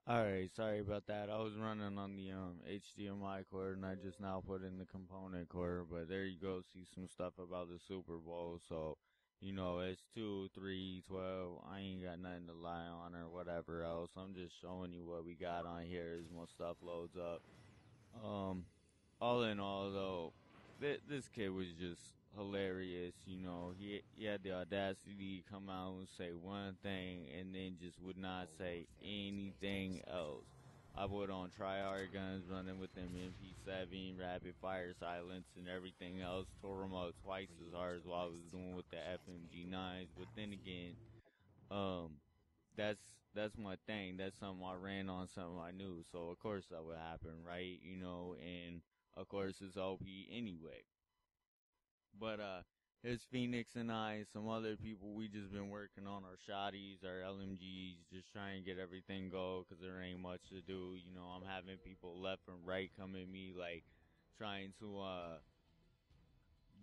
Alright, sorry about that. I was running on the HDMI cord and I just now put in the component cord, but there you go, see some stuff about the Super Bowl. So, it's 2, 3, 12. I ain't got nothing to lie on or whatever else. I'm just showing you what we got on here as more stuff loads up. Um, all in all, though, this kid was just hilarious. He had the audacity to come out and say one thing and then just would not say anything else. I put on try-hard guns running with them MP7, rapid fire silence, and everything else. Tore them up twice as hard as what I was doing with the FMG9s. But then again, um, that's that's my thing. That's something I ran on, something I knew. So of course that would happen, right? And of course it's OP anyway. But it's Phoenix and I, and some other people. We just been working on our shotties, our LMGs, just trying to get everything go because there ain't much to do. I'm having people left and right come at me like trying to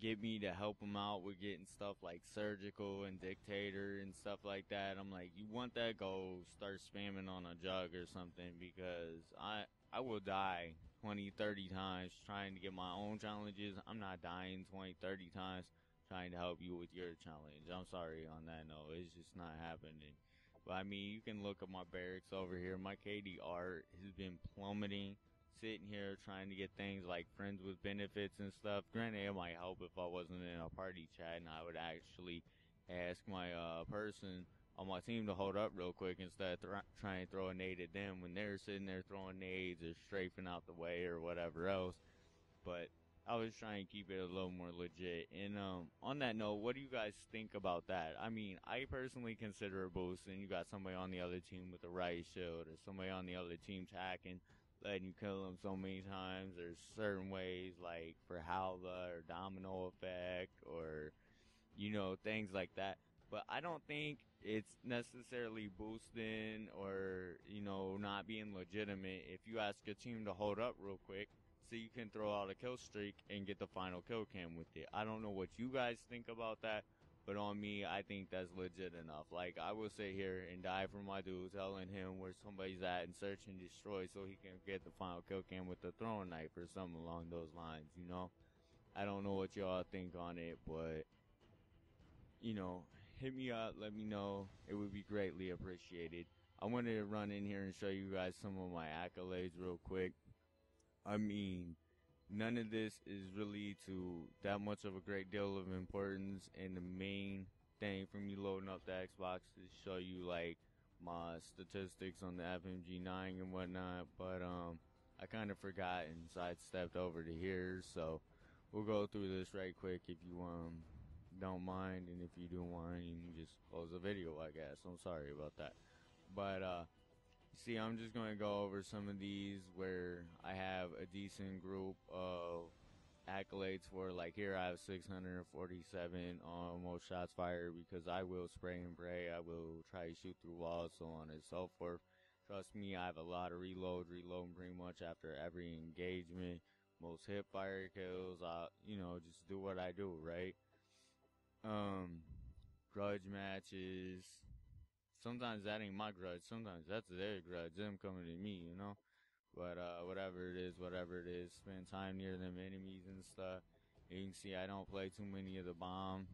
get me to help them out with getting stuff like surgical and dictator and stuff like that. I'm like, you want that? Go start spamming on a jug or something because I will die 20, 30 times trying to get my own challenges. I'm not dying 20, 30 times trying to help you with your challenge. I'm sorry on that note. It's just not happening. But I mean, you can look at my barracks over here. My KDR has been plummeting, sitting here trying to get things like friends with benefits and stuff. Granted, it might help if I wasn't in a party chat and I would actually ask my person on my team to hold up real quick instead of trying to throw a nade at them when they're sitting there throwing nades or strafing out the way or whatever else. But I was trying to keep it a little more legit. And on that note, what do you guys think about that? I mean, I personally consider a boost, and you got somebody on the other team with a riot shield, or somebody on the other team hacking, letting you kill them so many times. There's certain ways, like for Howla or domino effect, or things like that. But I don't think it's necessarily boosting or, not being legitimate if you ask your team to hold up real quick so you can throw out a kill streak and get the final kill cam with it. I don't know what you guys think about that, but on me, I think that's legit enough. Like, I will sit here and die for my dude, telling him where somebody's at and search and destroy so he can get the final kill cam with the throwing knife or something along those lines. I don't know what y'all think on it, but you know, hit me up, let me know. It would be greatly appreciated. I wanted to run in here and show you guys some of my accolades real quick. I mean, none of this is really to that much of a great deal of importance, and the main thing for me loading up the Xbox is show you like my statistics on the FMG9 and whatnot, but I kind of forgot and sidestepped over to here, so we'll go through this right quick if you don't mind, and if you do mind, you can just close the video, I guess. I'm sorry about that. But see, I'm just gonna go over some of these where I have a decent group of accolades for. Like here, I have 647 on most shots fired because I will spray and pray. I will try to shoot through walls, so on and so forth. Trust me, I have a lot of reloading pretty much after every engagement. Most hip fire kills. Just do what I do, right? Um, Grudge matches. Sometimes that ain't my grudge. Sometimes that's their grudge. Them coming to me. But whatever it is. Spend time near them enemies and stuff. You can see I don't play too many of the bomb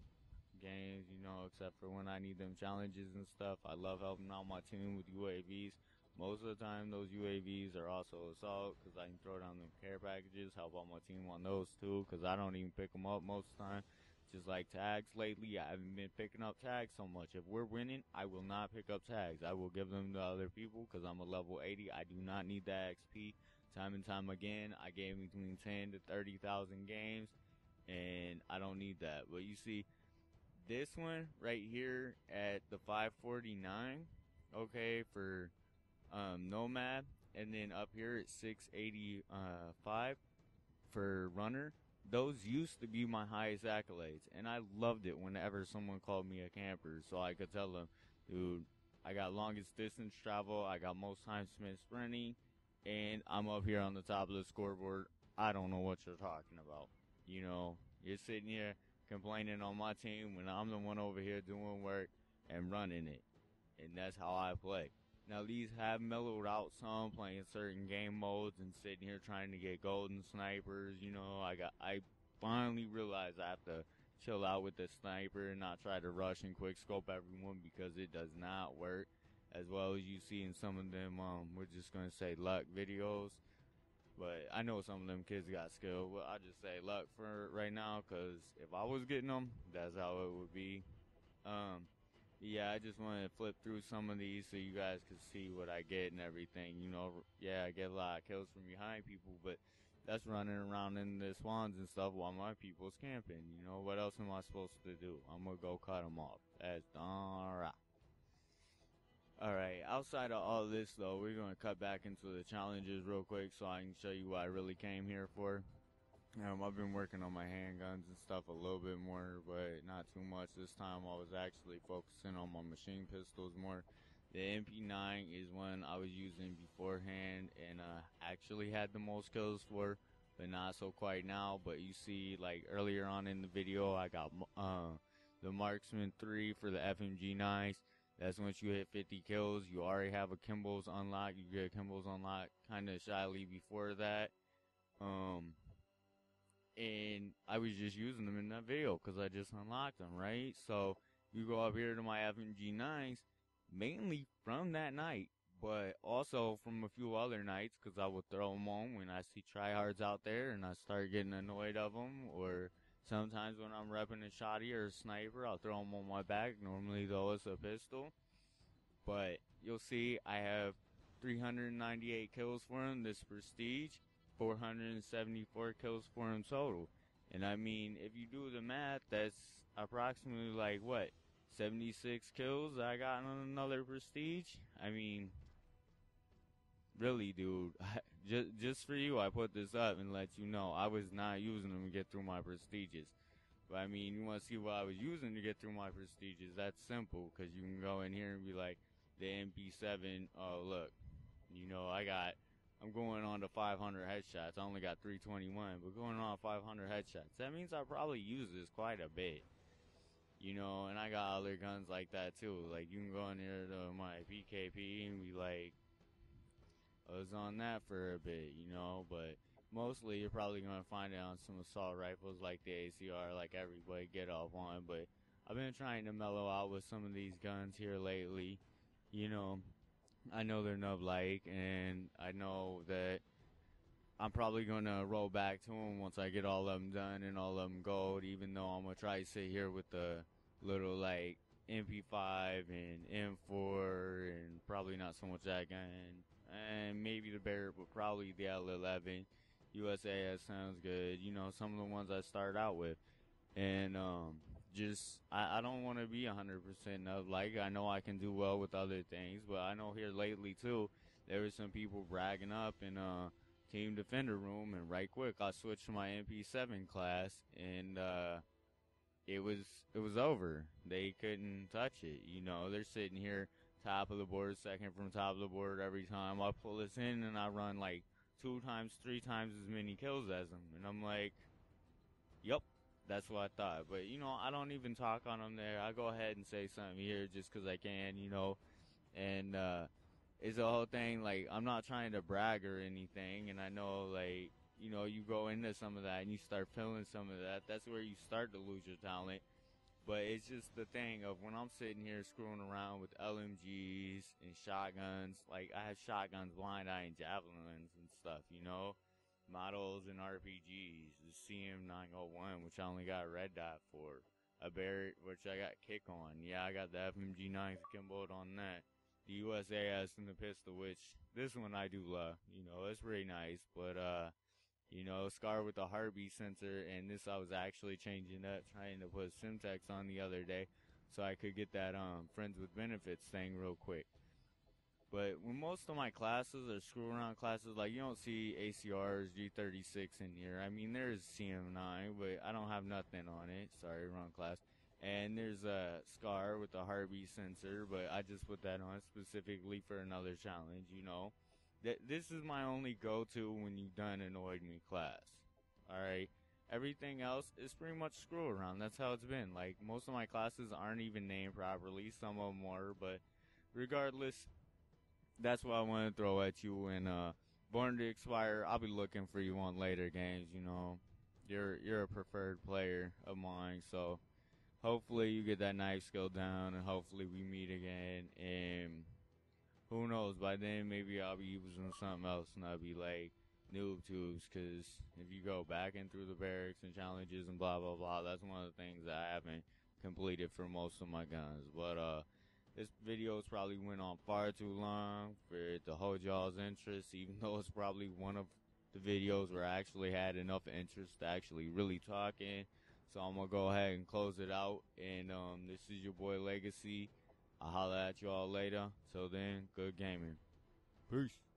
games, except for when I need them challenges and stuff. I love helping out my team with UAVs. Most of the time, those UAVs are also assault because I can throw down them care packages, help out my team on those too because I don't even pick them up most of the time. Just like tags lately, I haven't been picking up tags so much. If we're winning, I will not pick up tags. I will give them to other people because I'm a level 80. I do not need that XP. Time and time again, I gave between 10 to 30,000 games, and I don't need that. But you see, this one right here at the 549, okay, for Nomad, and then up here at 685 for Runner. Those used to be my highest accolades, and I loved it whenever someone called me a camper, so I could tell them, dude, I got longest distance travel, I got most time spent sprinting, and I'm up here on the top of the scoreboard. I don't know what you're talking about. You're sitting here complaining on my team when I'm the one over here doing work and running it, and that's how I play. Now these have mellowed out some, playing certain game modes and sitting here trying to get golden snipers. You know, I finally realized I have to chill out with the sniper and not try to rush and quick scope everyone, because it does not work. As well as you see in some of them, we're just gonna say luck videos. But I know some of them kids got skill. But I just say luck for right now, cause if I was getting them, that's how it would be. Um, yeah, I just want to flip through some of these so you guys can see what I get and everything. You know, yeah, I get a lot of kills from behind people, but that's running around in the swans and stuff while my people's camping. You know, what else am I supposed to do? I'm gonna go cut them off. That's alright. Alright, outside of all this though, we're gonna cut back into the challenges real quick so I can show you what I really came here for. I've been working on my handguns and stuff a little bit more, but not too much. This time I was actually focusing on my machine pistols more. The MP9 is one I was using beforehand and actually had the most kills for, but not so quite now. But you see, like earlier on in the video, I got the Marksman 3 for the FMG9s. That's once you hit 50 kills, you already have a Kimball's unlocked. You get Kimball's unlocked kind of shyly before that. And I was just using them in that video because I just unlocked them, right? So you go up here to my FMG9s, mainly from that night, but also from a few other nights, because I would throw them on when I see tryhards out there and I start getting annoyed of them, or sometimes when I'm repping a shotty or a sniper, I'll throw them on my back. Normally though it's a pistol, but you'll see I have 398 kills for him, this prestige. 474 kills for him total. And I mean, if you do the math, that's approximately like what, 76 kills I got on another prestige? I mean, really, dude, just for you, I put this up and let you know I was not using them to get through my prestiges. But I mean, you want to see what I was using to get through my prestiges? That's simple, because you can go in here and be like, the MP7, oh look, you know, I'm going on to 500 headshots. I only got 321, but going on 500 headshots. That means I probably use this quite a bit. You know, and I got other guns like that too. Like, you can go in here to my PKP and be like, I was on that for a bit, you know, but mostly you're probably going to find it on some assault rifles like the ACR, like everybody get off on. But I've been trying to mellow out with some of these guns here lately, you know. I know they're nub-like, and I know that I'm probably going to roll back to them once I get all of them done and all of them gold, even though I'm going to try to sit here with the little, like, MP5 and M4, and probably not so much that gun, and maybe the Barracks, but probably the L11. USAS sounds good, you know, some of the ones I started out with. And I don't want to be 100% of, like, I know I can do well with other things, but I know here lately too there were some people bragging up in team defender room, and right quick I switched to my MP7 class, and it was over. They couldn't touch it. You know, they're sitting here top of the board, second from top of the board every time I pull this in, and I run like 2 times, 3 times as many kills as them, and I'm like, yep. That's what I thought. But, you know, I don't even talk on them there. I go ahead and say something here just because I can, you know. And it's the whole thing, like, I'm not trying to brag or anything. And I know, like, you know, you go into some of that and you start feeling some of that. That's where you start to lose your talent. But it's just the thing of when I'm sitting here screwing around with LMGs and shotguns. Like, I have shotguns, blind eye, and javelins and stuff, you know. Models and RPGs, the CM901, which I only got red dot for, a Barracks, which I got kick on. Yeah, I got the FMG9 Kimbo on that. The USAS and the pistol, which this one I do love. You know, it's really nice, but you know, Scar with the heartbeat sensor, and this I was actually changing up, trying to put Simtex on the other day, so I could get that friends with benefits thing real quick. But when most of my classes are screw around classes, like, you don't see ACRs, G36 in here. I mean, there's CM9, but I don't have nothing on it. Sorry, wrong class. And there's a Scar with a heartbeat sensor, but I just put that on specifically for another challenge, you know. This is my only go-to when you done annoyed me class. Alright? Everything else is pretty much screw around. That's how it's been. Like, most of my classes aren't even named properly. Some of them are, but regardless, that's what I want to throw at you. And Born to Expire, I'll be looking for you on later games. You know, you're a preferred player of mine, so hopefully you get that knife skill down, and hopefully we meet again. And who knows? By then, maybe I'll be using something else, and I'll be like noob tubes. Because if you go back in through the barracks and challenges and blah blah blah, that's one of the things that I haven't completed for most of my guns. But this video's probably went on far too long for it to hold y'all's interest, even though it's probably one of the videos where I actually had enough interest to actually really talking. So I'm gonna go ahead and close it out. And this is your boy Legacy. I'll holla at y'all later. Till then, good gaming. Peace.